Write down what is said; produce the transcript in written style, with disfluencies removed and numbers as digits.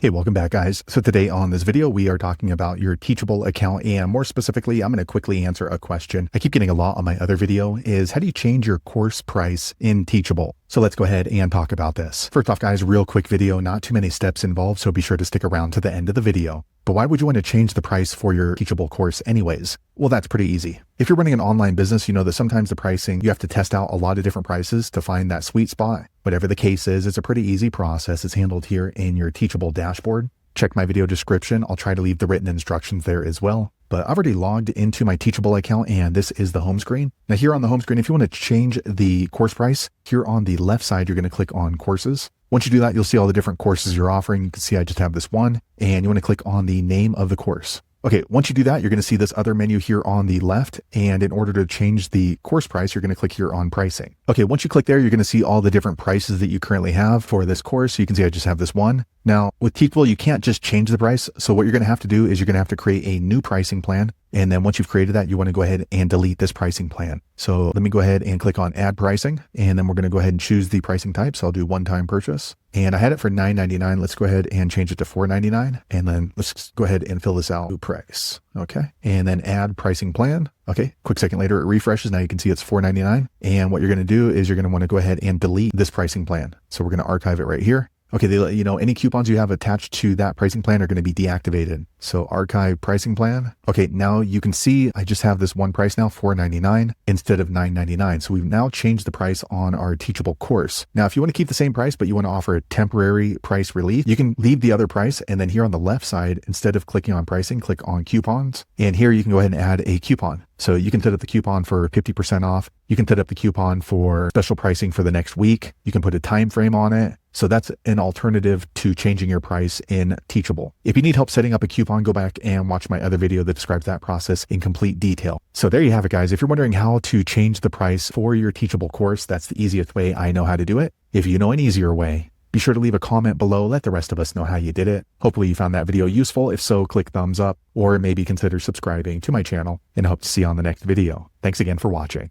Hey, welcome back guys. So today on this video, we are talking about your Teachable account, and more specifically, I'm going to quickly answer a question I keep getting a lot on my other video is how do you change your course price in Teachable? So let's go ahead and talk about this. First off guys, real quick video, not too many steps involved, so be sure to stick around to the end of the video. But why would you want to change the price for your Teachable course anyways? Well, that's pretty easy. If you're running an online business, you know that sometimes the pricing, you have to test out a lot of different prices to find that sweet spot. Whatever the case is, it's a pretty easy process. It's handled here in your Teachable dashboard. Check my video description. I'll try to leave the written instructions there as well. But I've already logged into my Teachable account and this is the home screen. Now here on the home screen, if you want to change the course price, here on the left side, you're going to click on courses. Once you do that, you'll see all the different courses you're offering. You can see I just have this one, and you want to click on the name of the course. Okay, once you do that, you're going to see this other menu here on the left. And in order to change the course price, you're going to click here on pricing. Okay, once you click there, you're going to see all the different prices that you currently have for this course. So you can see I just have this one. Now with Teachable, you can't just change the price. So what you're going to have to do is you're going to have to create a new pricing plan. And then once you've created that, you want to go ahead and delete this pricing plan. So let me go ahead and click on add pricing. And then we're going to go ahead and choose the pricing type. So I'll do one-time purchase. And I had it for $9.99. Let's go ahead and change it to $4.99. And then let's go ahead and fill this out. New price. Okay. And then add pricing plan. Okay. Quick second later, it refreshes. Now you can see it's $4.99. And what you're going to do is you're going to want to go ahead and delete this pricing plan. So we're going to archive it right here. Okay, they let you know any coupons you have attached to that pricing plan are going to be deactivated. So archive pricing plan. Okay, now you can see I just have this one price now, $4.99 instead of $9.99. So we've now changed the price on our Teachable course. Now, if you want to keep the same price, but you want to offer a temporary price relief, you can leave the other price. And then here on the left side, instead of clicking on pricing, click on coupons. And here you can go ahead and add a coupon. So you can set up the coupon for 50% off. You can set up the coupon for special pricing for the next week. You can put a time frame on it. So that's an alternative to changing your price in Teachable. If you need help setting up a coupon, go back and watch my other video that describes that process in complete detail. So there you have it, guys. If you're wondering how to change the price for your Teachable course, that's the easiest way I know how to do it. If you know an easier way, be sure to leave a comment below. Let the rest of us know how you did it. Hopefully you found that video useful. If so, click thumbs up or maybe consider subscribing to my channel, and I hope to see you on the next video. Thanks again for watching.